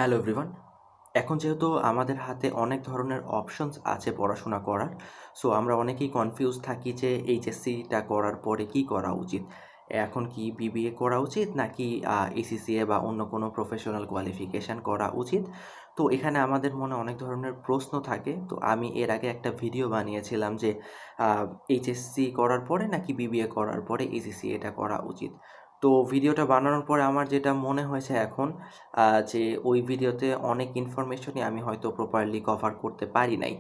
Hello everyone. এখন যেহেতু আমাদের হাতে অনেক ধরনের অপশনস আছে পড়াশোনা করার, সো আমরা অনেকেই কনফিউজ থাকি যে এইচএসসিটা করার পরে কি করা উচিত? এখন কি বিবিএ করা উচিত নাকি এসিসিএ বা অন্য কোনো প্রফেশনাল কোয়ালিফিকেশন করা উচিত? তো এখানে আমাদের মনে অনেক ধরনের প্রশ্ন থাকে। তো আমি এর আগে একটা ভিডিও বানিয়েছিলাম যে আ এইচএসসি করার পরে নাকি বিবিএ করার পরে এসিসিএটা করা উচিত? তো ভিডিওটা বানানোর পরে আমার যেটা মনে হয়েছে এখন যে ওই ভিডিওতে অনেক ইনফরমেশনই আমি হয়তো প্রপারলি কভার করতে পারি নাই।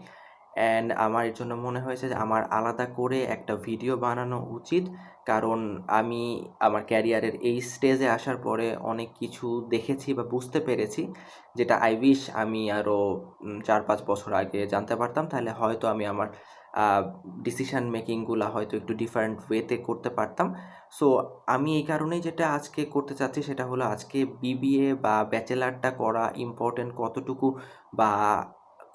অ্যান্ড আমার এর জন্য মনে হয়েছে যে আমার আলাদা করে একটা ভিডিও বানানো উচিত। কারণ আমি আমার ক্যারিয়ারের এই স্টেজে আসার পরে অনেক কিছু দেখেছি বা বুঝতে পেরেছি, যেটা আই উইশ আমি আরও ৪-৫ বছর আগে জানতে পারতাম। তাহলে হয়তো আমি আমার আ ডিসিশন মেকিংগুলা হয়তো একটু ডিফারেন্ট ওয়েতে করতে পারতাম। সো আমি এই কারণেই যেটা আজকে করতে চাচ্ছি সেটা হলো আজকে বিবিএ বা ব্যাচেলরটা করা ইম্পর্টেন্ট কতটুকু, বা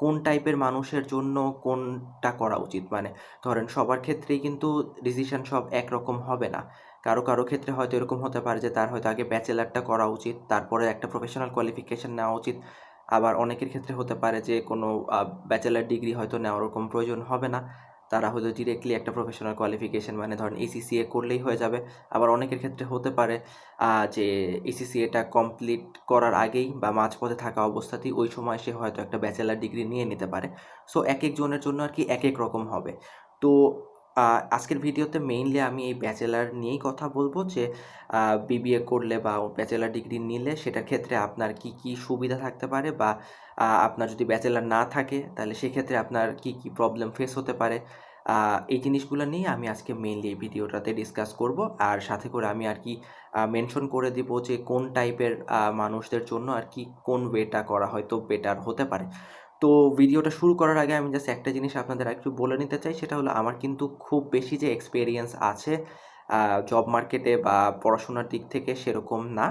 কোন টাইপের মানুষের জন্য কোনটা করা উচিত। মানে ধরেন সবার ক্ষেত্রেই কিন্তু ডিসিশন সব একরকম হবে না। কারো ক্ষেত্রে হয়তো এরকম হতে পারে যে তার হয়তো আগে ব্যাচেলরটা করা উচিত, তারপরে একটা প্রফেশনাল কোয়ালিফিকেশন নেওয়া উচিত। আবার অনেকের ক্ষেত্রে হতে পারে যে কোনো ব্যাচেলর ডিগ্রি হয়তো নেওয়ার ওরকম প্রয়োজন হবে না। তারা হয়তো ডিরেক্টলি একটা প্রফেশনাল কোয়ালিফিকেশন মানে ধরেন এসিসিএ করলেই হয়ে যাবে। আবার অনেকের ক্ষেত্রে হতে পারে যে এসিসিএটা কমপ্লিট করার আগেই বা মাঝপথে থাকা অবস্থাতেই ওই সময় সে হয়তো একটা ব্যাচেলর ডিগ্রি নিয়ে নিতে পারে। সো একেক জনের জন্য আরকি একেক রকম হবে। তো আ আজকের ভিডিওতে মেইনলি আমি এই ব্যাচেলর নিয়েই কথা বলব যে আ বিবিএ করলে বা ব্যাচেলর ডিগ্রি নিলে সেটার ক্ষেত্রে আপনার কি সুবিধা থাকতে পারে, বা আপনার যদি ব্যাচেলর না থাকে তাহলে সেক্ষেত্রে আপনার কি প্রবলেম ফেস হতে পারে। আ এই জিনিসগুলা নিয়ে আমি আজকে মেইনলি এই ভিডিওটাতে ডিসকাস করব। আর সাথে করে আমি আরকি মেনশন করে দিব যে কোন টাইপের মানুষদের জন্য আরকি কোন ওয়েটা করা হয়তো বেটার হতে পারে। তো ভিডিওটা শুরু করার আগে আমি জাস্ট একটা জিনিস আপনাদের আরেকটু বলে নিতে চাই, সেটা হলো আমার কিন্তু খুব বেশি যে এক্সপেরিয়েন্স আছে আ জব মার্কেটে বা পড়াশোনার দিক থেকে সেরকম না।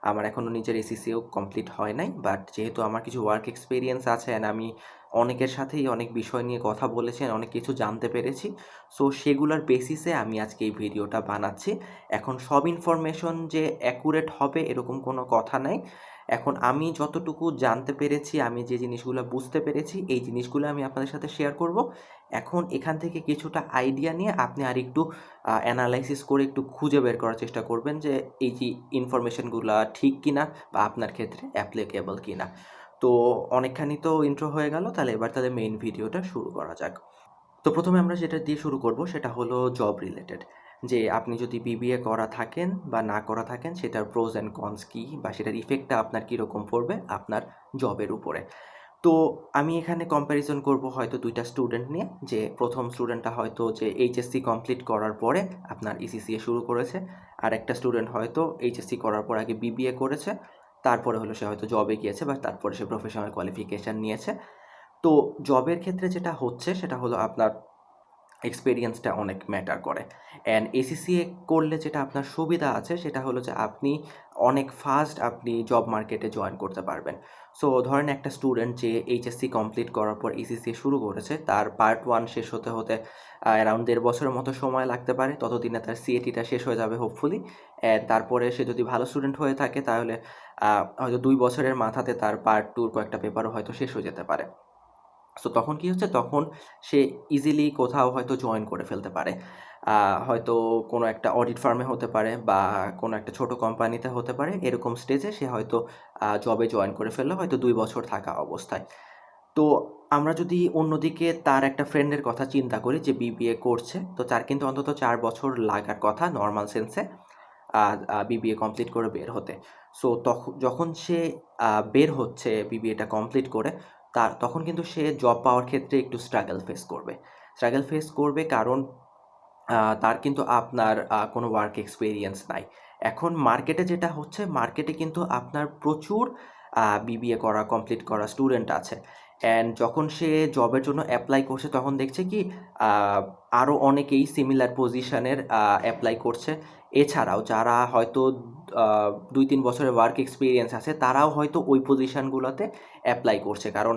আমার এখনো নিজের এসিসিও কমপ্লিট হয় নাই। বাট যেহেতু আমার কিছু ওয়ার্ক এক্সপেরিয়েন্স আছে অ্যান্ড আমি অনেকের সাথেই অনেক বিষয় নিয়ে কথা বলেছি and অনেক কিছু জানতে পেরেছি। সো সেগুলার বেসিসে আমি আজকে এই ভিডিওটা বানাচ্ছি। এখন সব ইনফরমেশন যে অ্যাকুরেট হবে এরকম কোনো কথা নাই। এখন আমি যতটুকু জানতে পেরেছি, আমি যে জিনিসগুলা বুঝতে পেরেছি, এই জিনিসগুলো আমি আপনাদের সাথে শেয়ার করব। এখন এখান থেকে কিছুটা আইডিয়া নিয়ে আপনি আরেকটু অ্যানালাইসিস করে একটু খুঁজে বের করার চেষ্টা করবেন যে এই যে ইনফরমেশনগুলা ঠিক কিনা বা আপনার ক্ষেত্রে অ্যাপ্লিকেবল কিনা। তো অনেকখানি তো ইন্ট্রো হয়ে গেল। তাহলে মেইন ভিডিওটা শুরু করা যাক। তো ১ম এ আমরা যেটা দিয়ে শুরু করব সেটা হলো জব রিলেটেড। যে আপনি যদি বিবিএ করা থাকেন বা না করা থাকেন সেটার প্রোস অ্যান্ড কনস কি, বা সেটার ইফেক্টটা আপনার কিরকম পড়বে আপনার জবের উপরে। তো আমি এখানে কম্প্যারিজন করব হয়তো ২ টা স্টুডেন্ট নিয়ে। যে ১ম স্টুডেন্টটা হয়তো যে এইচএসসি কমপ্লিট করার পরে আপনার ইসিসিএ শুরু করেছে। আরেকটা স্টুডেন্ট হয়তো এইচএসসি করার পর আগে বিবিএ করেছে। তারপরে হলো সে হয়তো জবে গিয়েছে বা তারপরে সে প্রফেশনাল কোয়ালিফিকেশন নিয়েছে। তো জবের ক্ষেত্রে যেটা হচ্ছে সেটা হলো আপনার এক্সপেরিয়েন্সটা অনেক ম্যাটার করে। অ্যান্ড এসিসিএ করলে যেটা আপনার সুবিধা আছে সেটা হলো যে আপনি অনেক ফাস্ট আপনি জব মার্কেটে জয়েন করতে পারবেন। সো ধরেন একটা স্টুডেন্ট যে এইচএসসি কমপ্লিট করার পর ইসিসিএ শুরু করেছে, তার পার্ট 1 শেষ হতে অ্যারাউন্ড ১.৫ বছরের মতো সময় লাগতে পারে। ততদিনে তার সিএটিটা শেষ হয়ে যাবে হোপফুলি। তারপরে সে যদি ভালো স্টুডেন্ট হয়ে থাকে তাহলে হয়তো ২ বছরের মাথাতে তার পার্ট 2 র কয়েকটা পেপারও হয়তো শেষ হয়ে যেতে পারে। সো তখন কি হচ্ছে? তখন সে ইজিলি কোথাও হয়তো জয়েন করে ফেলতে পারে। আ হয়তো কোনো একটা অডিট ফার্মে হতে পারে বা কোনো একটা ছোট কোম্পানিতে হতে পারে। এরকম স্টেজে সে হয়তো জবে জয়েন করে ফেলল হয়তো ২ বছর থাকা অবস্থায়। তো আমরা যদি অন্যদিকে তার একটা ফ্রেন্ডের কথা চিন্তা করি যে বিবিএ করছে, তো তার কিন্তু অন্তত ৪ বছর লাগার কথা নরমাল সেন্সে আ আ বিবিএ কমপ্লিট করে বের হতে। সো যখন সে বের হচ্ছে বিবিএটা কমপ্লিট করে, তখন কিন্তু সে জব পাওয়ার ক্ষেত্রে একটু স্ট্রাগল ফেস করবে। স্ট্রাগল ফেস করবে কারণ তার কিন্তু আপনার কোনো ওয়ার্ক এক্সপেরিয়েন্স নাই। এখন মার্কেটে যেটা হচ্ছে, মার্কেটে কিন্তু আপনার প্রচুর বিবিএ করা, কমপ্লিট করা স্টুডেন্ট আছে। অ্যান্ড যখন সে জবের জন্য এপ্লাই করছে তখন দেখছে কি আ আরও অনেকেই সিমিলার পজিশনের এপ্লাই করছে। এছাড়াও যারা হয়তো ২-৩ বছরের ওয়ার্ক এক্সপেরিয়েন্স আছে তারাও হয়তো ওই পজিশনগুলোতে অ্যাপ্লাই করছে। কারণ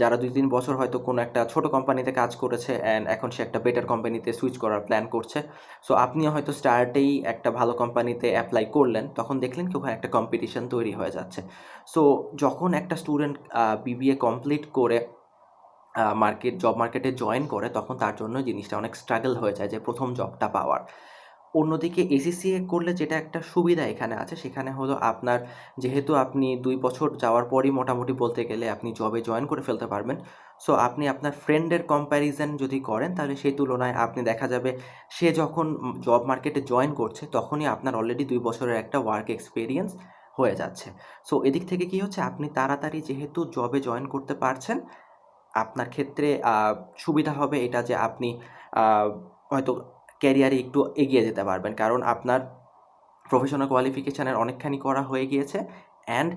যারা ২-৩ বছর হয়তো কোনো একটা ছোট কোম্পানিতে কাজ করেছে অ্যান্ড এখন সে একটা বেটার কোম্পানিতে সুইচ করার প্ল্যান করছে। সো আপনিও হয়তো স্টার্টেই একটা ভালো কোম্পানিতে অ্যাপ্লাই করলেন, তখন দেখলেন কি ওখানে একটা কম্পিটিশন তৈরি হয়ে যাচ্ছে। সো যখন একটা স্টুডেন্ট বিবিএ কমপ্লিট করে জব মার্কেটে জয়েন করে, তখন তার জন্য জিনিসটা অনেক স্ট্রাগল হয়ে যায় যে ১ম জবটা পাওয়ার। অন্যদিকে এসিসিএ করলে যেটা একটা সুবিধা এখানে আছে, সেখানে হলো আপনার যেহেতু আপনি ২ বছর যাওয়ার পরই মোটামুটি বলতে গেলে আপনি জবে জয়েন করে ফেলতে পারবেন। সো আপনি আপনার ফ্রেন্ডের কম্প্যারিজন যদি করেন, তাহলে সেই তুলনায় আপনি দেখা যাবে সে যখন জব মার্কেটে জয়েন করছে, তখনই আপনার অলরেডি ২ বছরের একটা ওয়ার্ক এক্সপেরিয়েন্স হয়ে যাচ্ছে। সো এদিক থেকে কি হচ্ছে, আপনি তাড়াতাড়ি যেহেতু জবে জয়েন করতে পারছেন, আপনার ক্ষেত্রে সুবিধা হবে এটা যে আপনি আ হয়তো ক্যারিয়ারে একটু এগিয়ে যেতে পারবেন। কারণ আপনার প্রফেশনাল কোয়ালিফিকেশনের অনেকখানি করা হয়ে গিয়েছে অ্যান্ড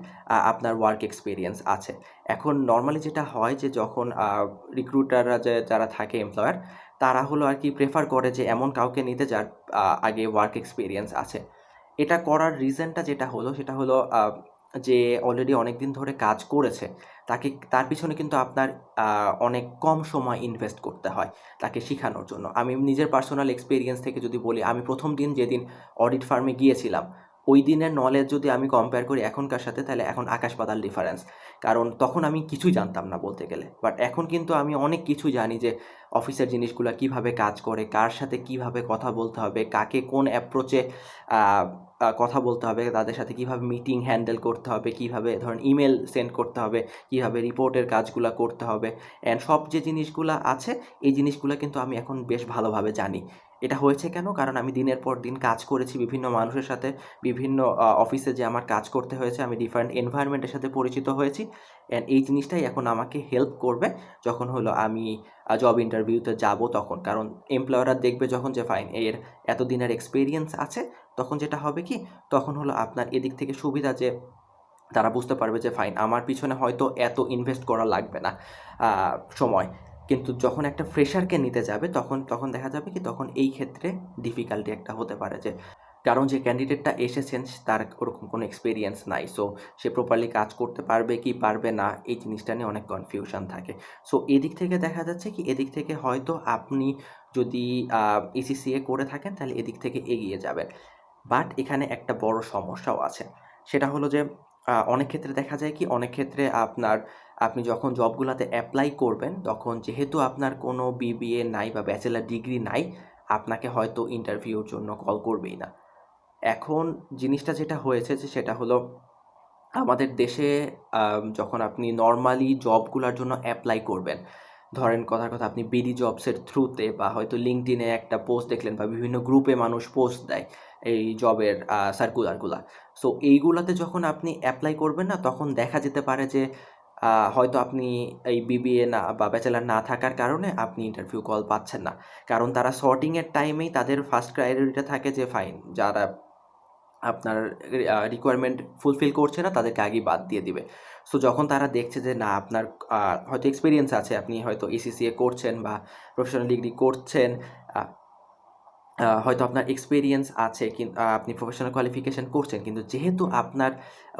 আপনার ওয়ার্ক এক্সপেরিয়েন্স আছে। এখন নরমালি যেটা হয় যে যখন রিক্রুটাররা যারা থাকে এমপ্লয়ার, তারা হলো আরকি প্রেফার করে যে এমন কাউকে নিতে যার আগে ওয়ার্ক এক্সপেরিয়েন্স আছে। এটা করার রিজনটা যেটা হলো সেটা হলো যে অলরেডি অনেকদিন ধরে কাজ করেছে, তার পিছনে কিন্তু আপনার অনেক কম সময় ইনভেস্ট করতে হয় তাকে শিখানোর জন্য। আমি নিজের পার্সোনাল এক্সপেরিয়েন্স থেকে যদি বলি, আমি ১ম দিন যেদিন অডিট ফার্মে গিয়েছিলাম, ওই দিনের নলেজ যদি আমি কম্পেয়ার করি এখনকার সাথে, তাহলে এখন আকাশ-পাতাল ডিফারেন্স। কারণ তখন আমি কিছুই জানতাম না বলতে গেলে। বাট এখন কিন্তু আমি অনেক কিছু জানি যে অফিসের জিনিসগুলা কিভাবে কাজ করে, কার সাথে কিভাবে কথা বলতে হবে, কাকে কোন অ্যাপ্রোচে আ আ কথা বলতে হবে, তাদের সাথে কিভাবে মিটিং হ্যান্ডেল করতে হবে, কিভাবে ধরেন ইমেইল সেন্ড করতে হবে, কিভাবে রিপোর্টের কাজগুলা করতে হবে অ্যান্ড সব যে জিনিসগুলা আছে, এই জিনিসগুলা কিন্তু আমি এখন বেশ ভালোভাবে জানি। এটা হয়েছে কেন? কারণ আমি দিনের পর দিন কাজ করেছি বিভিন্ন মানুষের সাথে, বিভিন্ন অফিসে যে আমার কাজ করতে হয়েছে, আমি ডিফারেন্ট এনভায়রনমেন্টের সাথে পরিচিত হয়েছি অ্যান্ড এই জিনিসটাই এখন আমাকে হেল্প করবে যখন হলো আমি জব ইন্টারভিউতে যাবো তখন। কারণ এমপ্লয়াররা দেখবে যখন যে ফাইন এর এতদিনের এক্সপেরিয়েন্স আছে, তখন যেটা হবে কি? তখন হলো আপনার এদিক থেকে সুবিধা যে তারা বুঝতে পারবে যে ফাইন আমার পিছনে হয়তো এত ইনভেস্ট করা লাগবে না আ সময়। কিন্তু যখন একটা ফ্রেশারকে নিতে যাবে তখন দেখা যাবে কি তখন এই ক্ষেত্রে ডিফিকাল্টি একটা হতে পারে যে কারণ যে ক্যান্ডিডেটটা এসেছেন তার ওরকম কোনো এক্সপেরিয়েন্স নাই। সো সে প্রপারলি কাজ করতে পারবে কি পারবে না এই জিনিসটা নিয়ে অনেক কনফিউশন থাকে। সো এদিক থেকে দেখা যাচ্ছে কি এদিক থেকে হয়তো আপনি যদি আ এসিসিএ করে থাকেন তাহলে এদিক থেকে এগিয়ে যাবেন। বাট এখানে একটা বড় সমস্যাও আছে। সেটা হলো যে অনেক ক্ষেত্রে দেখা যায় কি অনেক ক্ষেত্রে আপনি যখন জবগুলাতে এপ্লাই করবেন তখন যেহেতু আপনার কোনো বিবিএ নাই বা ব্যাচেলর ডিগ্রি নাই, আপনাকে হয়তো ইন্টারভিউর জন্য কল করবেই না। এখন জিনিসটা যেটা হয়েছে যে সেটা হলো আমাদের দেশে যখন আপনি নরমালি জবগুলার জন্য এপ্লাই করবেন, ধরেন কথার কথা আপনি বিডি জবসের থ্রুতে বা হয়তো LinkedIn এ একটা পোস্ট দেখলেন বা বিভিন্ন গ্রুপে মানুষ পোস্ট দেয় এই জবের সার্কুলারগুলা। সো এইগুলাতে যখন আপনি এপ্লাই করবেন না, তখন দেখা যেতে পারে যে হয়তো আপনি এই বিবিএ না বা ব্যাচেলর না থাকার কারণে আপনি ইন্টারভিউ কল পাচ্ছেন না। কারণ তারা সর্টিং এর টাইমেই তাদের ফার্স্ট প্রায়োরিটিটা থাকে যে ফাইন যারা আপনার রিকোয়ারমেন্ট ফুলফিল করছে না তাদেরকে আগেই বাদ দিয়ে দিবে। সো যখন তারা দেখছে যে না আপনার আ হয়তো এক্সপেরিয়েন্স আছে, আপনি হয়তো এসিসিএ করছেন বা প্রফেশনাল ডিগ্রি করছেন, আ হয়তো আপনার এক্সপেরিয়েন্স আছে আপনি প্রফেশনাল কোয়ালিফিকেশন করছেন। কিন্তু যেহেতু আপনার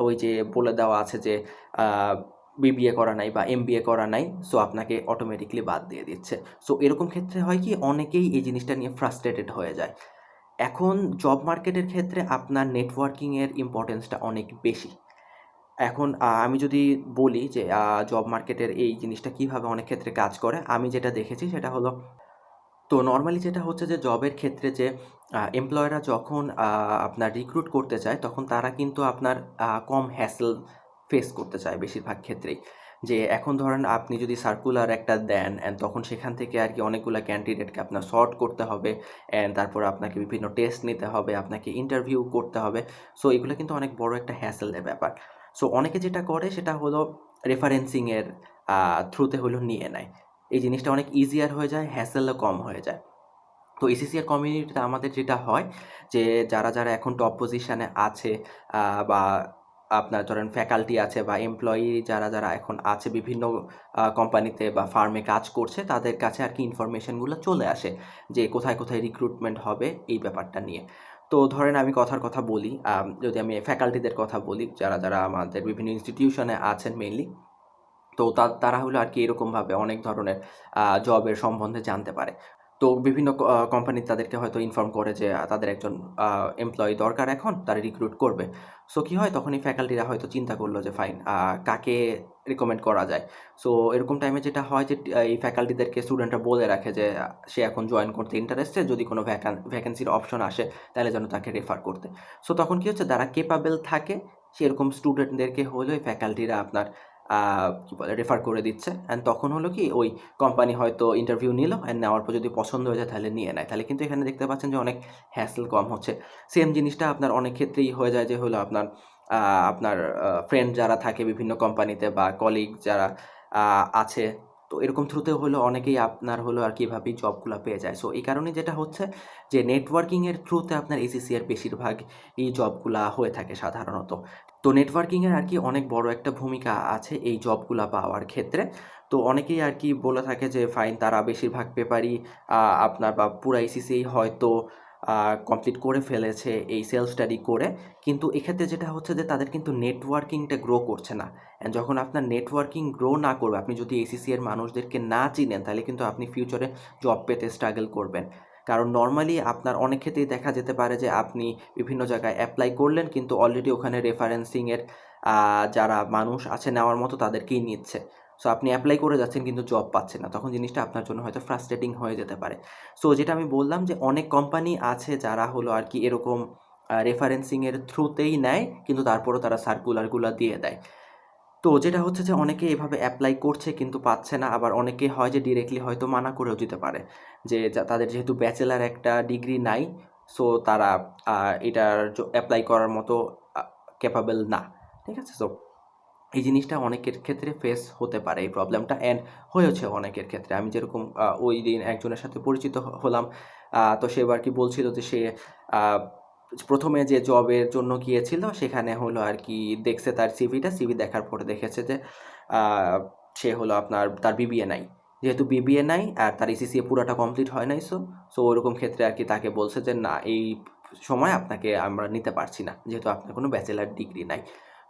ওই যে বলে দেওয়া আছে যে আ বিবিএ করা নাই বা এমবিএ করা নাই, সো আপনাকে অটোমেটিক্যালি বাদ দিয়ে দিচ্ছে। সো এরকম ক্ষেত্রে হয় কি অনেকেই এই জিনিসটা নিয়ে ফ্রাস্ট্রেটেড হয়ে যায়। এখন জব মার্কেটের ক্ষেত্রে আপনার নেটওয়ার্কিং এর ইম্পোর্টেন্সটা অনেক বেশি। এখন আমি যদি বলি যে জব মার্কেটের এই জিনিসটা কিভাবে অনেক ক্ষেত্রে কাজ করে, আমি যেটা দেখেছি সেটা হলো তো নরমালি যেটা হচ্ছে যে জবের ক্ষেত্রে যে এমপ্লয়াররা যখন আপনার রিক্রুট করতে চায়, তখন তারা কিন্তু আপনার কম হ্যাসেল ফেস করতে চায় বেশিরভাগ ক্ষেত্রেই। যে এখন ধরেন আপনি যদি সার্কুলার একটা দেন অ্যান্ড তখন সেখান থেকে আরকি অনেকগুলা ক্যান্ডিডেটকে আপনার সর্ট করতে হবে অ্যান্ড তারপর আপনাকে বিভিন্ন টেস্ট নিতে হবে, আপনাকে ইন্টারভিউ করতে হবে। সো এগুলো কিন্তু অনেক বড় একটা হ্যাসেলের ব্যাপার। সো অনেকে যেটা করে সেটা হলো রেফারেন্সিং এর থ্রুতে হলো নিয়ে নেয়। এই জিনিসটা অনেক ইজিয়ার হয়ে যায়, হ্যাসেলও কম হয়ে যায়। তো এসিসিআর কমিউনিটিতে আমাদের যেটা হয় যে যারা এখন টপ পজিশনে আছে বা আপনার ধরেন ফ্যাকাল্টি আছে বা এমপ্লয়ি যারা এখন আছে বিভিন্ন কোম্পানিতে বা ফার্মে কাজ করছে, তাদের কাছে আরকি ইনফরমেশনগুলো চলে আসে যে কোথায় রিক্রুটমেন্ট হবে এই ব্যাপারটা নিয়ে। তো ধরেন আমি কথার কথা বলি, যদি আমি ফ্যাকাল্টিদের কথা বলি, যারা আমাদের বিভিন্ন ইনস্টিটিউশনে আছেন মেইনলি। তো তারা হলো আর কি এরকমভাবে অনেক ধরনের জবের সম্বন্ধে জানতে পারে। তো বিভিন্ন কোম্পানি তাদেরকে হয়তো ইনফর্ম করে যে তাদের একজন এমপ্লয়ি দরকার এখন, তারা রিক্রুট করবে। সো কী হয়, তখন এই ফ্যাকাল্টিরা হয়তো চিন্তা করলো যে ফাইন, কাকে রিকমেন্ড করা যায়। সো এরকম টাইমে যেটা হয় যে এই ফ্যাকাল্টিদেরকে স্টুডেন্টরা বলে রাখে যে সে এখন জয়েন করতে ইন্টারেস্টেড, যদি কোনো ভ্যাকেন্সির অপশন আসে তাহলে যেন তাকে রেফার করতে। সো তখন কী হচ্ছে, যারা কেপাবেল থাকে সেরকম স্টুডেন্টদেরকে হলো এই ফ্যাকাল্টিরা আপনার কী বলে রেফার করে দিচ্ছে। অ্যান্ড তখন হলো কি, ওই কোম্পানি হয়তো ইন্টারভিউ নিল, অ্যান্ড নেওয়ার পর যদি পছন্দ হয়ে যায় তাহলে নিয়ে নেয়। তাহলে কিন্তু এখানে দেখতে পাচ্ছেন যে অনেক হ্যাসেল কম হচ্ছে। সেম জিনিসটা আপনার অনেক ক্ষেত্রেই হয়ে যায় যে হলো আপনার ফ্রেন্ড যারা থাকে বিভিন্ন কোম্পানিতে বা কলিগ যারা আছে, তো এরকম থ্রুতে হলো অনেকেই আপনার হলো আর কি এভাবেই জবগুলা পেয়ে যায়। সো এই কারণে যেটা হচ্ছে যে নেটওয়ার্কিংয়ের থ্রুতে আপনার এসিসি এর বেশিরভাগ এই জবগুলা হয়ে থাকে সাধারণত। তো নেটওয়ার্কিংয়ের আর কি অনেক বড় একটা ভূমিকা আছে এই জবগুলা পাওয়ার ক্ষেত্রে। তো অনেকেই আর কি বলে থাকে যে ফাইন, তারা বেশিরভাগ পেপারই আপনার বা পুরা এসিসি হয়তো কমপ্লিট করে ফেলেছে এই সেলফ স্টাডি করে। কিন্তু এক্ষেত্রে যেটা হচ্ছে যে তাদের কিন্তু নেটওয়ার্কিংটা গ্রো করছে না। অ্যান্ড যখন আপনার নেটওয়ার্কিং গ্রো না করবে, আপনি যদি এসিসি এর মানুষদেরকে না চিনেন, তাহলে কিন্তু আপনি ফিউচারে জব পেতে স্ট্রাগল করবেন। কারণ নরমালি আপনার অনেক ক্ষেত্রেই দেখা যেতে পারে যে আপনি বিভিন্ন জায়গায় অ্যাপ্লাই করলেন, কিন্তু অলরেডি ওখানে রেফারেন্সিংয়ের যারা মানুষ আছে নেওয়ার মতো তাদেরকেই নিচ্ছে। সো আপনি অ্যাপ্লাই করে যাচ্ছেন কিন্তু জব পাচ্ছেন না। তখন জিনিসটা আপনার জন্য হয়তো ফ্রাস্ট্রেটিং হয়ে যেতে পারে। সো যেটা আমি বললাম যে অনেক কোম্পানি আছে যারা হলো আর কি এরকম রেফারেন্সিংয়ের থ্রুতেই নেয়, কিন্তু তারপরও তারা সার্কুলারগুলা দিয়ে দেয়। তো যেটা হচ্ছে যে অনেকে এভাবে অ্যাপ্লাই করছে কিন্তু পাচ্ছে না। আবার অনেকে হয় যে ডিরেক্টলি হয়তো মানা করেও দিতে পারে যে তাদের যেহেতু ব্যাচেলর একটা ডিগ্রি নাই, সো তারা এটার অ্যাপ্লাই করার মতো ক্যাপাবল না। ঠিক আছে? সো এই জিনিসটা অনেকের ক্ষেত্রে ফেস হতে পারে এই প্রবলেমটা, অ্যান্ড হয়েছে অনেকের ক্ষেত্রে। আমি যেরকম ওই দিন একজনের সাথে পরিচিত হলাম। তো সে আর কি বলছিল যে সে প্রথমে যে জবের জন্য গিয়েছিল সেখানে হলো আর কি দেখছে তার সিভি দেখার পরে দেখেছে যে সে হলো তার বিবিএ নাই। যেহেতু বিবিএ নাই আর তার এসিসিএ পুরাটা কমপ্লিট হয় নাই, সো ওরকম ক্ষেত্রে আর কি তাকে বলছে যে না, এই সময় আপনাকে আমরা নিতে পারছি না, যেহেতু আপনার কোনো ব্যাচেলার ডিগ্রি নাই।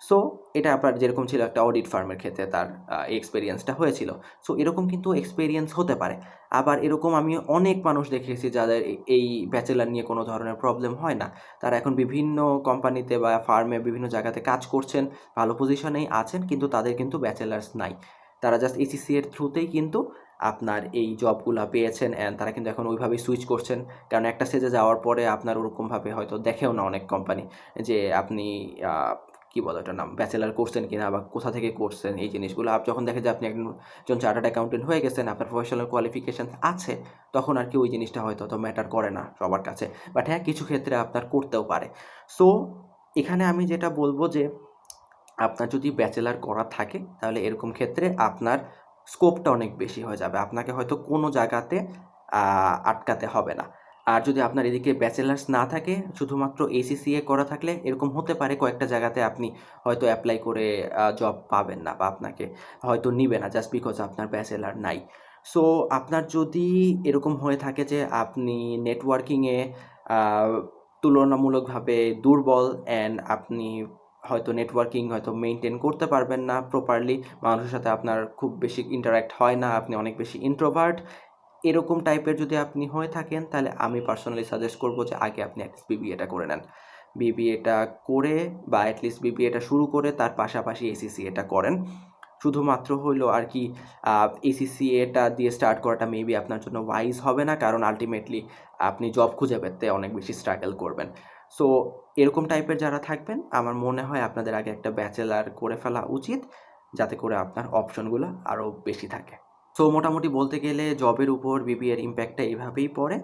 সো এটা আপনার যেরকম ছিল একটা অডিট ফার্মের ক্ষেত্রে তার এই এক্সপেরিয়েন্সটা হয়েছিল। সো এরকম কিন্তু এক্সপেরিয়েন্স হতে পারে। আবার এরকম আমি অনেক মানুষ দেখেছি যাদের এই ব্যাচেলার নিয়ে কোনো ধরনের প্রবলেম হয় না। তারা এখন বিভিন্ন কোম্পানিতে বা ফার্মে বিভিন্ন জায়গাতে কাজ করছেন, ভালো পজিশনেই আছেন, কিন্তু তাদের কিন্তু ব্যাচেলার্স নাই। তারা জাস্ট এসিসি এর থ্রুতেই কিন্তু আপনার এই জবগুলা পেয়েছেন, অ্যান্ড তারা কিন্তু এখন ওইভাবেই সুইচ করছেন। কারণ একটা স্টেজে যাওয়ার পরে আপনার ওরকমভাবে হয়তো দেখেও না অনেক কোম্পানি যে আপনি কী বলে ওটার নাম, ব্যাচেলার করছেন কিনা বা কোথা থেকে করছেন এই জিনিসগুলো। যখন দেখে যে আপনি একজন চার্টার্ড অ্যাকাউন্টেন্ট হয়ে গেছেন, আপনার প্রফেশনাল কোয়ালিফিকেশান আছে, তখন আর কি ওই জিনিসটা হয়তো অত ম্যাটার করে না সবার কাছে। বাট হ্যাঁ, কিছু ক্ষেত্রে আপনার করতেও পারে। সো এখানে আমি যেটা বলব যে আপনার যদি ব্যাচেলার করা থাকে তাহলে এরকম ক্ষেত্রে আপনার স্কোপটা অনেক বেশি হয়ে যাবে। আপনাকে হয়তো কোনো জায়গাতে আটকাতে হবে না। আর যদি আপনার এদিকে ব্যাচেলার্স না থাকে, শুধুমাত্র এসিসিএ করা থাকলে এরকম হতে পারে কয়েকটা জায়গাতে আপনি হয়তো অ্যাপ্লাই করে জব পাবেন না, বা আপনাকে হয়তো নিবে না জাস্ট বিকজ আপনার ব্যাচেলার নাই। সো আপনার যদি এরকম হয়ে থাকে যে আপনি নেটওয়ার্কিংয়ে আ তুলনামূলকভাবে দুর্বল, অ্যান্ড আপনি হয়তো নেটওয়ার্কিং হয়তো মেইনটেইন করতে পারবেন না প্রপারলি, মানুষের সাথে আপনার খুব বেশি ইন্টারঅ্যাক্ট হয় না, আপনি অনেক বেশি ইন্ট্রোভার্ট, এরকম টাইপের যদি আপনি হয়ে থাকেন, তাহলে আমি পার্সোনালি সাজেস্ট করব যে আগে আপনি অ্যাটলিস্ট বিবিএটা করে নেন। বিবিএটা করে বা অ্যাটলিস্ট বিবিএটা শুরু করে তার পাশাপাশি এসিসিএটা করেন। শুধুমাত্র হইলো আর কি এসিসিএটা দিয়ে স্টার্ট করাটা মেবি আপনার জন্য ওয়াইজ হবে না, কারণ আল্টিমেটলি আপনি জব খুঁজে পেতে অনেক বেশি স্ট্রাগল করবেন। সো এরকম টাইপের যারা থাকবেন, আমার মনে হয় আপনাদের আগে একটা ব্যাচেলার করে ফেলা উচিত, যাতে করে আপনার অপশনগুলো আরও বেশি থাকে। সো মোটামুটি বলতে গেলে জবের উপর বিবিএর ইম্প্যাক্টটা এভাবেই পড়ে।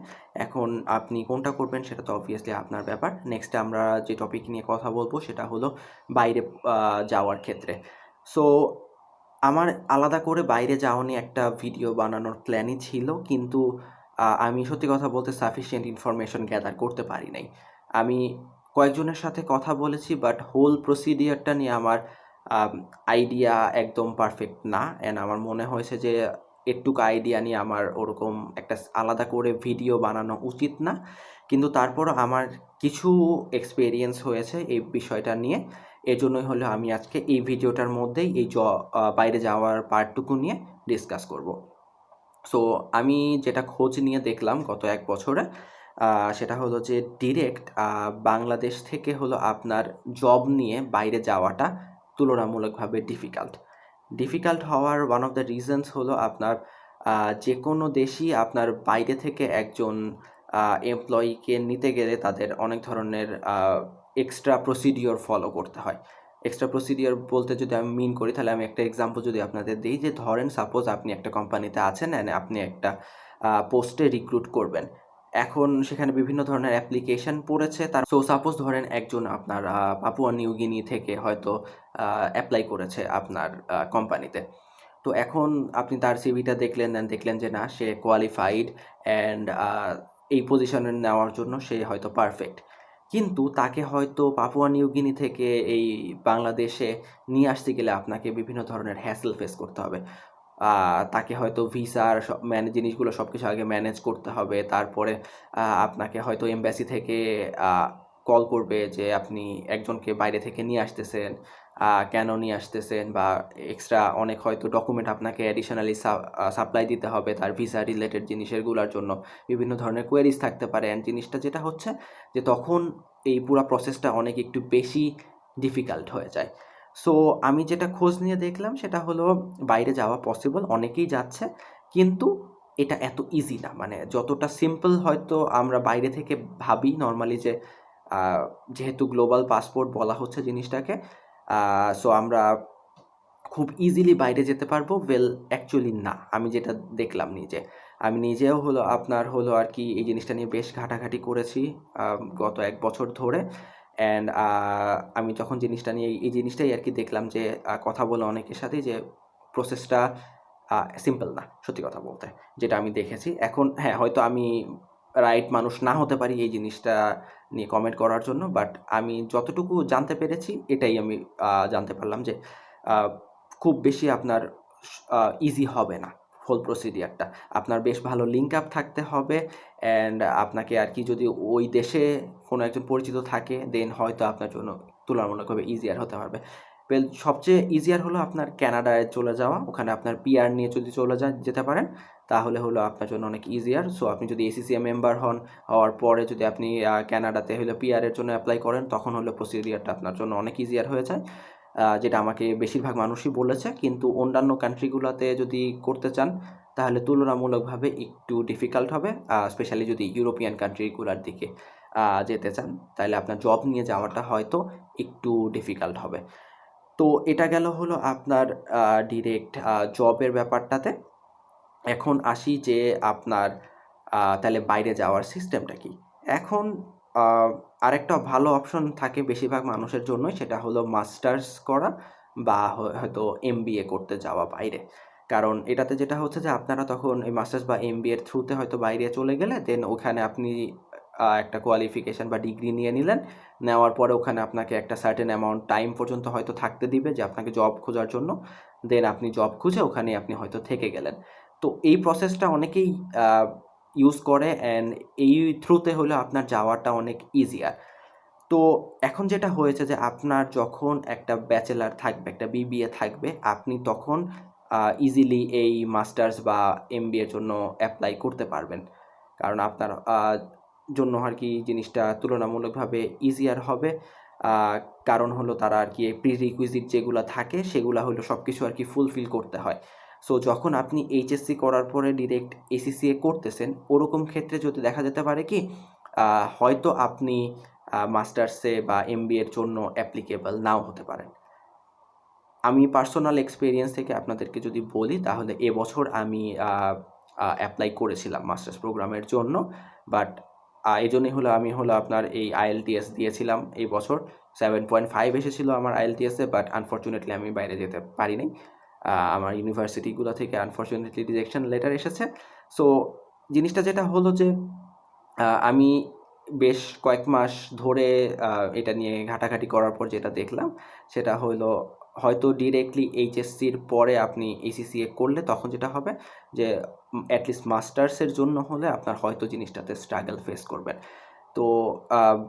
এখন আপনি কোনটা করবেন সেটা তো অবভিয়াসলি আপনার ব্যাপার। নেক্সটে আমরা যে টপিক নিয়ে কথা বলবো সেটা হলো বাইরে যাওয়ার ক্ষেত্রে। সো আমার আলাদা করে বাইরে যাওয়া নিয়ে একটা ভিডিও বানানোর প্ল্যানই ছিল, কিন্তু আমি সত্যি কথা বলতে সাফিসিয়েন্ট ইনফরমেশন গ্যাদার করতে পারি নাই। আমি কয়েকজনের সাথে কথা বলেছি, বাট হোল প্রসিডিওরটা নিয়ে আমার আইডিয়া একদম পারফেক্ট না, অ্যান্ড আমার মনে হয়েছে যে এটুকু আইডিয়া নিয়ে আমার ওরকম একটা আলাদা করে ভিডিও বানানো উচিত না। কিন্তু তারপরও আমার কিছু এক্সপেরিয়েন্স হয়েছে এই বিষয়টা নিয়ে। এজন্যই হলো আমি আজকে এই ভিডিওটার মধ্যেই এই বাইরে যাওয়ার পার্টটুকু নিয়ে ডিসকাস করব। সো আমি যেটা খোঁজ নিয়ে দেখলাম গত 1 বছরে, সেটা হলো যে ডিরেক্ট বাংলাদেশ থেকে হলো আপনার জব নিয়ে বাইরে যাওয়াটা তুলনামূলকভাবে ডিফিকাল্ট হওয়ার ওয়ান অফ দ্য রিজনস হলো আপনার যেকোনো দেশই আপনার বাইরে থেকে একজন এমপ্লয়িকে নিতে গেলে তাদের অনেক ধরনের এক্সট্রা প্রসিডিওর ফলো করতে হয়। এক্সট্রা প্রসিডিওর বলতে যদি আমি মিন করি, তাহলে আমি একটা এক্সাম্পল যদি আপনাদের দিই, যে ধরেন সাপোজ আপনি একটা কোম্পানিতে আছেন অ্যান্ড আপনি একটা পোস্টে রিক্রুট করবেন। এখন সেখানে বিভিন্ন ধরনের অ্যাপ্লিকেশন পড়েছে তার। সো সাপোজ ধরেন একজন আপনার পাপুয়া নিউ গিনি থেকে হয়তো অ্যাপ্লাই করেছে আপনার কোম্পানিতে। তো এখন আপনি তার সিভিটা দেখলেন অ্যান্ড দেখলেন যে না, সে কোয়ালিফাইড অ্যান্ড এই পজিশনে নেওয়ার জন্য সে হয়তো পারফেক্ট। কিন্তু তাকে হয়তো পাপুয়া নিউ গিনি থেকে এই বাংলাদেশে নিয়ে আসতে গেলে আপনাকে বিভিন্ন ধরনের হ্যাসেল ফেস করতে হবে। তাকে হয়তো ভিসার জিনিসগুলো সব কিছু আগে ম্যানেজ করতে হবে। তারপরে আপনাকে হয়তো এমবাসি থেকে কল করবে যে আপনি একজনকে বাইরে থেকে নিয়ে আসতেছেন, কেন নিয়ে আসতেছেন, বা এক্সট্রা অনেক হয়তো ডকুমেন্ট আপনাকে অ্যাডিশনালি সাপ্লাই দিতে হবে তার ভিসা রিলেটেড জিনিসেরগুলোর জন্য। বিভিন্ন ধরনের কোয়েরিজ থাকতে পারে, অ্যান্ড জিনিসটা যেটা হচ্ছে যে তখন এই পুরা প্রসেসটা অনেক একটু বেশি ডিফিকাল্ট হয়ে যায়। সো আমি যেটা খোঁজ নিয়ে দেখলাম সেটা হলো বাইরে যাওয়া পসিবল, অনেকেই যাচ্ছে, কিন্তু এটা এত ইজি না। মানে যতটা সিম্পল হয়তো আমরা বাইরে থেকে ভাবি নর্মালি, যে যেহেতু গ্লোবাল পাসপোর্ট বলা হচ্ছে জিনিসটাকে, সো আমরা খুব ইজিলি বাইরে যেতে পারবো, ওয়েল অ্যাকচুয়ালি না। আমি যেটা দেখলাম আমি নিজেও হলো আপনার হলো আর কি এই জিনিসটা নিয়ে বেশ ঘাটাঘাটি করেছি গত 1 বছর ধরে। অ্যান্ড আমি যখন জিনিসটা নিয়ে এই জিনিসটাই আর কি দেখলাম, যে কথা বলে অনেকের সাথেই, যে প্রসেসটা সিম্পল না সত্যি কথা বলতে, যেটা আমি দেখেছি। এখন হ্যাঁ, হয়তো আমি রাইট মানুষ না হতে পারি এই জিনিসটা নিয়ে কমেন্ট করার জন্য, বাট আমি যতটুকু জানতে পেরেছি এটাই আমি জানতে পারলাম যে খুব বেশি আপনার ইজি হবে না হোল প্রসিডিয়ারটা। আপনার বেশ ভালো লিঙ্ক আপ থাকতে হবে, অ্যান্ড আপনাকে আর কি যদি ওই দেশে কোনো একজন পরিচিত থাকে, দেন হয়তো আপনার জন্য তুলনামূলকভাবে ইজিয়ার হতে পারবে। ওয়েল, সবচেয়ে ইজিয়ার হলো আপনার কানাডায় চলে যাওয়া। ওখানে আপনার পিআর নিয়ে যদি যেতে পারেন, তাহলে হলো আপনার জন্য অনেক ইজিয়ার। সো আপনি যদি এসিসিএ মেম্বার হওয়ার পরে যদি আপনি কানাডাতে হলো পিআরের জন্য অ্যাপ্লাই করেন, তখন হলো প্রসিডিয়ারটা আপনার জন্য অনেক ইজিয়ার হয়ে যায়, যেটা আমাকে বেশিরভাগ মানুষই বলেছে। কিন্তু অন্যান্য কান্ট্রিগুলোতে যদি করতে চান, তাহলে তুলনামূলকভাবে একটু ডিফিকাল্ট হবে, স্পেশালি যদি ইউরোপিয়ান কান্ট্রিগুলোর দিকে যেতে চান, তাহলে আপনার জব নিয়ে যাওয়াটা হয়তো একটু ডিফিকাল্ট হবে। তো এটা গেল হলো আপনার ডিরেক্ট জবের ব্যাপারটাতে। এখন আসি যে আপনার তাহলে বাইরে যাওয়ার সিস্টেমটা কি? এখন আরেকটা ভালো অপশন থাকে বেশিরভাগ মানুষের জন্যই, সেটা হলো মাস্টার্স করা বা হয়তো এমবিএ করতে যাওয়া বাইরে। কারণ এটাতে যেটা হচ্ছে যে আপনারা তখন এই মাস্টার্স বা এমবিএর থ্রুতে হয়তো বাইরে চলে গেলে, দেন ওখানে আপনি একটা কোয়ালিফিকেশন বা ডিগ্রি নিয়ে নিলেন। নেওয়ার পরে ওখানে আপনাকে একটা সার্টেন অ্যামাউন্ট টাইম পর্যন্ত হয়তো থাকতে দিবে, যে আপনাকে জব খোঁজার জন্য। দেন আপনি জব খুঁজে ওখানে আপনি হয়তো থেকে গেলেন। তো এই প্রসেসটা অনেকেই ইউজ করে, অ্যান্ড এই থ্রুতে হলো আপনার যাওয়াটা অনেক ইজিয়ার। তো এখন যেটা হয়েছে যে আপনার যখন একটা ব্যাচেলার থাকবে, একটা বিবিএ থাকবে, আপনি তখন ইজিলি এই মাস্টার্স বা এমবিএর জন্য অ্যাপ্লাই করতে পারবেন। কারণ আপনার জন্য আর কি জিনিসটা তুলনামূলকভাবে ইজিয়ার হবে। কারণ হলো তারা আর কি এই প্রিরিকুইজিট যেগুলো থাকে সেগুলো হলো সব কিছু আর কি ফুলফিল করতে হয়। সো যখন আপনি এইচএসসি করার পরে ডিরেক্ট এসিসিএ করতেছেন, ওরকম ক্ষেত্রে যদি দেখা যেতে পারে কি হয়তো আপনি মাস্টার্সে বা এমবিএর জন্য অ্যাপ্লিকেবল নাও হতে পারেন। আমি পার্সোনাল এক্সপেরিয়েন্স থেকে আপনাদেরকে যদি বলি, তাহলে এবছর আমি অ্যাপ্লাই করেছিলাম মাস্টার্স প্রোগ্রামের জন্য, বাট এই জন্যই হলো আমি হলো আপনার এই আইএলটিএস দিয়েছিলাম এই বছর। 7.5 এসেছিল আমার আইএলটিএসে, বাট আনফর্চুনেটলি আমি বাইরে যেতে পারিনি। আমার ইউনিভার্সিটিগুলো থেকে আনফর্চুনেটলি রিজেকশন লেটার এসেছে। সো জিনিসটা যেটা হলো যে আমি বেশ কয়েক মাস ধরে এটা নিয়ে ঘাটাঘাটি করার পর যেটা দেখলাম, সেটা হলো হয়তো ডিরেক্টলি এইচএসসির পরে আপনি এসিসিএ করলে তখন যেটা হবে যে অ্যাটলিস্ট মাস্টার্সের জন্য হলে আপনার হয়তো জিনিসটাতে স্ট্রাগল ফেস করবেন। তো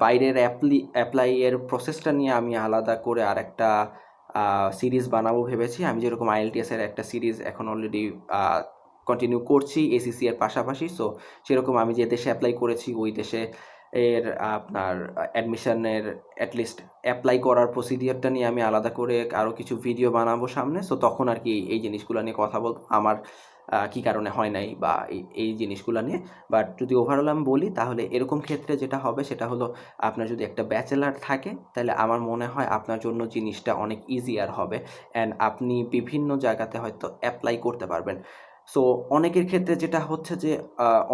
বাইরের অ্যাপ্লাইয়ের প্রসেসটা নিয়ে আমি আলাদা করে আরেকটা সিরিজ বানাবো ভেবেছি। আমি যেরকম আইএলটিএসের একটা সিরিজ এখন অলরেডি কন্টিনিউ করছি এসিসি এর পাশাপাশি। সো সেরকম আমি যে দেশে অ্যাপ্লাই করেছি ওই দেশে এর আপনার অ্যাডমিশনের অ্যাটলিস্ট অ্যাপ্লাই করার প্রসিডিওরটা নিয়ে আমি আলাদা করে আরও কিছু ভিডিও বানাবো সামনে। সো তখন আর কি এই জিনিসগুলো নিয়ে কথা বলবো, আমার কী কারণে হয় নাই বা এই জিনিসগুলো নিয়ে। বাট যদি ওভারঅল আমি বলি তাহলে এরকম ক্ষেত্রে যেটা হবে সেটা হলো, আপনার যদি একটা ব্যাচেলার থাকে তাহলে আমার মনে হয় আপনার জন্য জিনিসটা অনেক ইজিয়ার হবে অ্যান্ড আপনি বিভিন্ন জায়গাতে হয়তো অ্যাপ্লাই করতে পারবেন। সো অনেকের ক্ষেত্রে যেটা হচ্ছে যে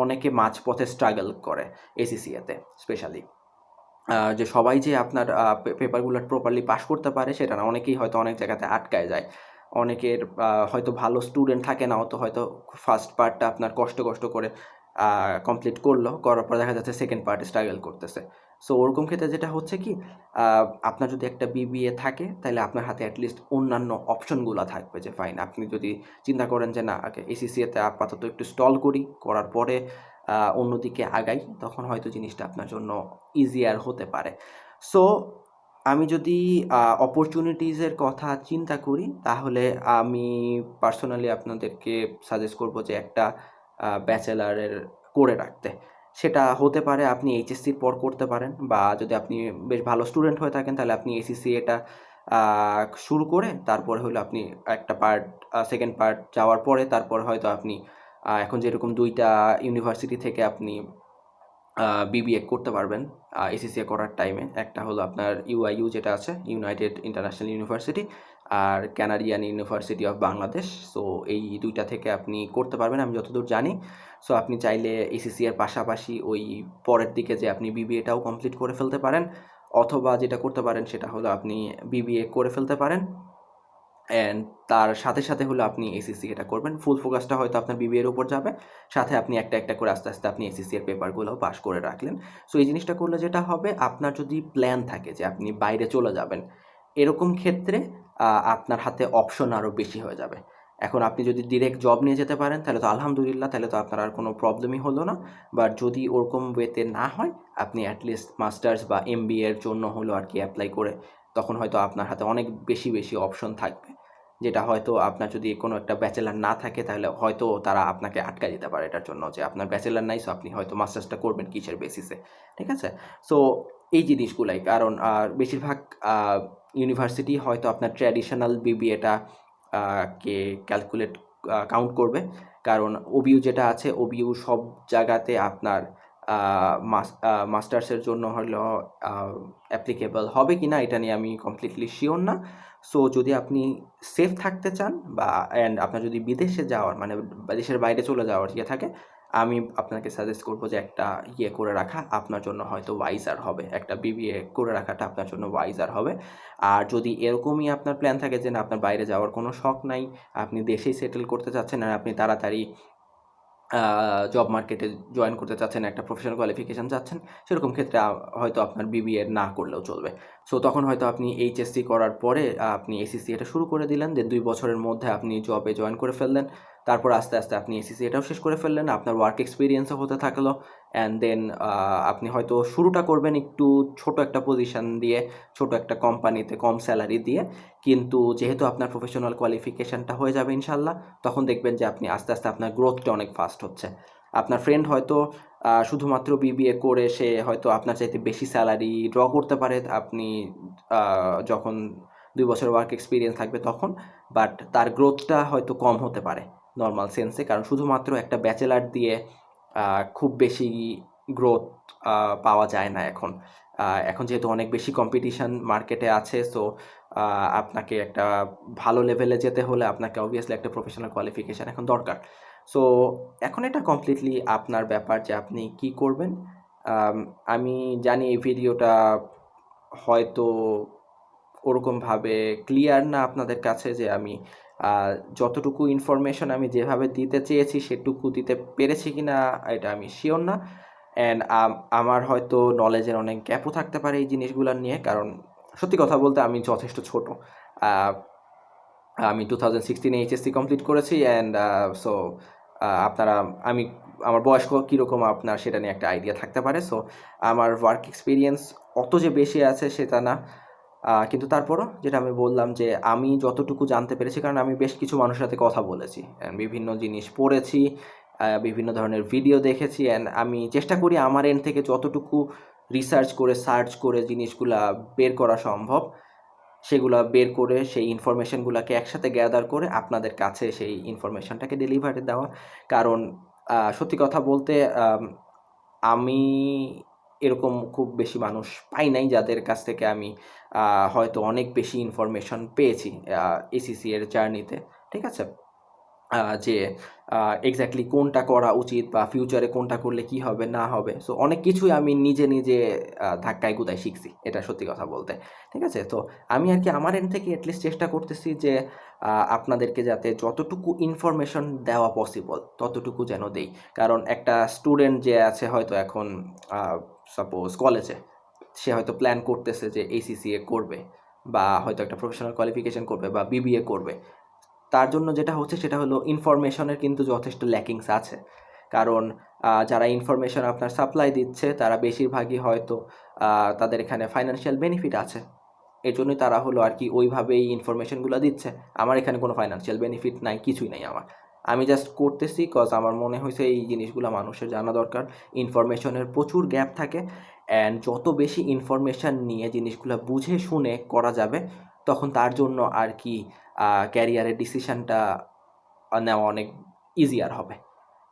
অনেকে মাঝপথে স্ট্রাগল করে এসিসিএতে স্পেশালি, যে সবাই যে আপনার পেপারগুলো প্রপারলি পাস করতে পারে সেটা না, অনেকেই হয়তো অনেক জায়গাতে আটকায় যায়। অনেকের হয়তো ভালো স্টুডেন্ট থাকে না, অত হয়তো ফার্স্ট পার্টটা আপনার কষ্ট করে কমপ্লিট করলো, করার পর দেখা যাচ্ছে সেকেন্ড পার্টে স্ট্রাগল করতেছে। সো ওরকম ক্ষেত্রে যেটা হচ্ছে কি, আপনার যদি একটা বিবিএ থাকে তাহলে আপনার হাতে অ্যাটলিস্ট অন্যান্য অপশনগুলো থাকবে, যে ফাইন আপনি যদি চিন্তা করেন যে না আগে এসিসিএতে আপাতত একটু স্টল করার পরে অন্যদিকে আগাই, তখন হয়তো জিনিসটা আপনার জন্য ইজিয়ার হতে পারে। সো আমি যদি অপরচুনিটিসের কথা চিন্তা করি তাহলে আমি পার্সোনালি আপনাদেরকে সাজেস্ট করব যে একটা ব্যাচেলারের করে রাখতে। সেটা হতে পারে আপনি এইচএসসির পর করতে পারেন, বা যদি আপনি বেশ ভালো স্টুডেন্ট হয়ে থাকেন তাহলে আপনি এসিসি এটা শুরু করে তারপরে হলো আপনি একটা পার্ট, সেকেন্ড পার্ট যাওয়ার পরে তারপর হয়তো আপনি এখন যেরকম 2টা ইউনিভার্সিটি থেকে আপনি বিবিএ করতে পারবেন এসিসিএ করার টাইমে। একটা হলো আপনার ইউআইইউ যেটা আছে, ইউনাইটেড ইন্টারন্যাশনাল ইউনিভার্সিটি, আর Canadian University of Bangladesh. So এই 2টা থেকে আপনি করতে পারবেন আমি যতদূর জানি। সো আপনি চাইলে এসিসি এর পাশাপাশি ওই পরের দিকে যে আপনি বিবিএটাও কমপ্লিট করে ফেলতে পারেন, অথবা যেটা করতে পারেন সেটা হলো আপনি বিবিএ করে ফেলতে পারেন অ্যান্ড তার সাথে হলো আপনি এসিসি এটা করবেন। ফুল ফোকাসটা হয়তো আপনার বিবিএর উপর যাবে, সাথে আপনি একটা করে আস্তে আপনি এসিসি এর পেপারগুলোও পাস করে রাখলেন। সো এই জিনিসটা করলে যেটা হবে, আপনার যদি প্ল্যান থাকে যে আপনি বাইরে চলে যাবেন, এরকম ক্ষেত্রে আপনার হাতে অপশন আরও বেশি হয়ে যাবে। এখন আপনি যদি ডিরেক্ট জব নিয়ে যেতে পারেন তাহলে তো আলহামদুলিল্লাহ, তাহলে তো আপনার আর কোনো প্রবলেমই হলো না। বাট যদি ওরকম ওয়েতে না হয়, আপনি অ্যাটলিস্ট মাস্টার্স বা এমবিএ এর জন্য হলো আর কি অ্যাপ্লাই করে, তখন হয়তো আপনার হাতে অনেক বেশি অপশন থাকবে, যেটা হয়তো আপনার যদি কোনো একটা ব্যাচেলার না থাকে তাহলে হয়তো তারা আপনাকে আটকায় দিতে পারে এটার জন্য, যে আপনার ব্যাচেলার নাই, সো আপনি হয়তো মাস্টার্সটা করবেন কিসের বেসিসে, ঠিক আছে? সো এই জিনিসগুলাই কারণ বেশিরভাগ ইউনিভার্সিটি হয়তো আপনার ট্র্যাডিশনাল বিবিএটা কে ক্যালকুলেট কাউন্ট করবে, কারণ ওবিইউ যেটা আছে, ওবিইউ সব জায়গাতে আপনার মাস্টার্সের জন্য হলো অ্যাপ্লিকেবল হবে কি না এটা নিয়ে আমি কমপ্লিটলি শিওর না। সো যদি আপনি সেফ থাকতে চান বা আপনার যদি বিদেশে যাওয়ার মানে দেশের বাইরে চলে যাওয়ার ইয়ে থাকে, আমি আপনাকে সাজেস্ট করব যে একটা ইয়ে করে রাখা আপনার জন্য হয়তো ওয়াইজার হবে, একটা বিবিএ করে রাখাটা আপনার জন্য ওয়াইজার হবে। আর যদি এরকমই আপনার প্ল্যান থাকে যে না আপনার বাইরে যাওয়ার কোনো শখ নাই, আপনি দেশেই সেটেল করতে চাচ্ছেন আর আপনি তাড়াতাড়ি জব মার্কেটে জয়েন করতে চাচ্ছেন, একটা প্রফেশনাল কোয়ালিফিকেশান চাচ্ছেন, সেরকম ক্ষেত্রে হয়তো আপনার বিবিএ না করলেও চলবে। সো তখন হয়তো আপনি এইচএসসি করার পরে আপনি এসিসি এটা শুরু করে দিলেন, দেন 2 বছরের মধ্যে আপনি জবে জয়েন করে ফেললেন। তারপর আস্তে আপনি এসিসি এটাও শেষ করে ফেললেন, আপনার ওয়ার্ক এক্সপিরিয়েন্সও হতে থাকলো অ্যান্ড দেন আপনি হয়তো শুরুটা করবেন একটু ছোট একটা পজিশন দিয়ে, ছোট একটা কোম্পানিতে কম স্যালারি দিয়ে, কিন্তু যেহেতু আপনার প্রফেশনাল কোয়ালিফিকেশানটা হয়ে যাবে ইনশাল্লাহ, তখন দেখবেন যে আপনি আস্তে আপনার গ্রোথটা অনেক ফাস্ট হচ্ছে। আপনার ফ্রেন্ড হয়তো শুধুমাত্র বিবিএ করে সে হয়তো আপনার চাইতে বেশি স্যালারি ড্র করতে পারে আপনি যখন 2 বছর ওয়ার্ক এক্সপিরিয়েন্স থাকবে তখন, বাট তার গ্রোথটা হয়তো কম হতে পারে নর্মাল সেন্সে, কারণ শুধুমাত্র একটা ব্যাচেলার দিয়ে খুব বেশি গ্রোথ পাওয়া যায় না এখন। এখন যেহেতু অনেক বেশি কম্পিটিশন মার্কেটে আছে, সো আপনাকে একটা ভালো লেভেলে যেতে হলে আপনাকে অবভিয়াসলি একটা প্রফেশনাল কোয়ালিফিকেশান এখন দরকার। সো এখন এটা কমপ্লিটলি আপনার ব্যাপার যে আপনি কি করবেন। আমি জানি এই ভিডিওটা হয়তো ওরকমভাবে ক্লিয়ার না আপনাদের কাছে, যে আমি যতটুকু ইনফরমেশন আমি যেভাবে দিতে চেয়েছি সেটুকু দিতে পেরেছি কিনা এটা আমি শিওর না। অ্যান্ড আমার হয়তো নলেজের অনেক গ্যাপও থাকতে পারে এই জিনিসগুলো নিয়ে, কারণ সত্যি কথা বলতে আমি যথেষ্ট ছোট। আমি 2016 এইচএসসি কমপ্লিট করেছি অ্যান্ড সো আপনারা আমি আমার বয়স কীরকম আপনার সেটা নিয়ে একটা আইডিয়া থাকতে পারে। সো আমার ওয়ার্ক এক্সপিরিয়েন্স অত যে বেশি আছে সেটা না। কিন্তু তারপরও যেটা আমি বললাম যে আমি যতটুকু জানতে পেরেছি, কারণ আমি বেশ কিছু মানুষের সাথে কথা বলেছি, বিভিন্ন জিনিস পড়েছি, বিভিন্ন ধরনের ভিডিও দেখেছি, অ্যান্ড আমি চেষ্টা করি আমার এন্ড থেকে যতটুকু রিসার্চ করে সার্চ করে জিনিসগুলা বের করা সম্ভব সেগুলা বের করে সেই ইনফরমেশনগুলোকে একসাথে গ্যাদার করে আপনাদের কাছে সেই ইনফরমেশনটাকে ডেলিভারি দেওয়া। কারণ সত্যি কথা বলতে আমি এরকম খুব বেশি মানুষ পাই নাই যাদের কাছ থেকে আমি হয়তো অনেক বেশি ইনফরমেশন পেয়েছি এসিসি এর জার্নিতে। ঠিক আছে? যে এক্স্যাক্টলি কোনটা করা উচিত বা ফিউচারে কোনটা করলে কি হবে না হবে। সো অনেক কিছুই আমি নিজে ধাক্কায় গুতায় শিখছি, এটা সত্যি কথা বলতে। ঠিক আছে? তো আমি আরকি আমার এন্ড থেকে এটলিস্ট চেষ্টা করতেছি যে আপনাদেরকে যাতে যতটুকু ইনফরমেশন দেওয়া পসিবল ততটুকু যেন দেই। কারণ একটা স্টুডেন্ট যে আছে হয়তো এখন সাপোজ কলেজে, সে হয়তো প্ল্যান করতেছে যে ACCA করবে বা হয়তো একটা প্রফেশনাল কোয়ালিফিকেশন করবে বা BBA করবে। তার জন্য যেটা হচ্ছে সেটা হলো ইনফরমেশনের কিন্তু যথেষ্ট ল্যাকিংস আছে। কারণ যারা ইনফরমেশন আপনার সাপ্লাই দিচ্ছে তারা বেশিরভাগই হয়তো তাদের এখানে ফাইন্যান্সিয়াল বেনিফিট আছে। এজন্যই তারা হলো আরকি ওইভাবেই ইনফরমেশনগুলো দিচ্ছে। আমার এখানে কোনো ফাইন্যান্সিয়াল বেনিফিট নাই, কিছুই নাই আমার। আমি জাস্ট করতেছি কজ আমার মনে হইছে এই জিনিসগুলো মানুষের জানা দরকার। ইনফরমেশনের প্রচুর গ্যাপ থাকে, অ্যান্ড যত বেশি ইনফরমেশন নিয়ে জিনিসগুলো বুঝে শুনে করা যাবে তখন তার জন্য আরকি ক্যারিয়ারের ডিসিশনটা নেওয়া অনেক ইজিয়ার হবে।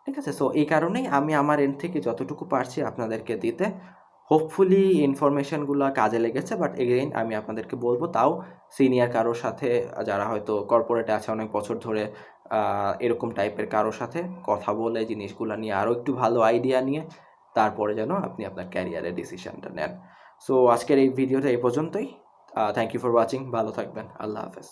ঠিক আছে? সো এই কারণেই আমি আমার এন্ড থেকে যতটুকু পারছি আপনাদেরকে দিতে। হোপফুলি ইনফরমেশনগুলো কাজে লেগেছে, বাট এগেইন আমি আপনাদেরকে বলব তাও সিনিয়র কারোর সাথে, যারা হয়তো কর্পোরেটে আছে অনেক বছর ধরে, এরকম টাইপের কারোর সাথে কথা বলে জিনিসগুলো নিয়ে আরও একটু ভালো আইডিয়া নিয়ে তারপরে যেন আপনি আপনার ক্যারিয়ারের ডিসিশনটা নেন। সো আজকের এই ভিডিওটা এই পর্যন্তই। Thank you for watching. ভালো থাকবেন। আল্লাহ হাফেজ।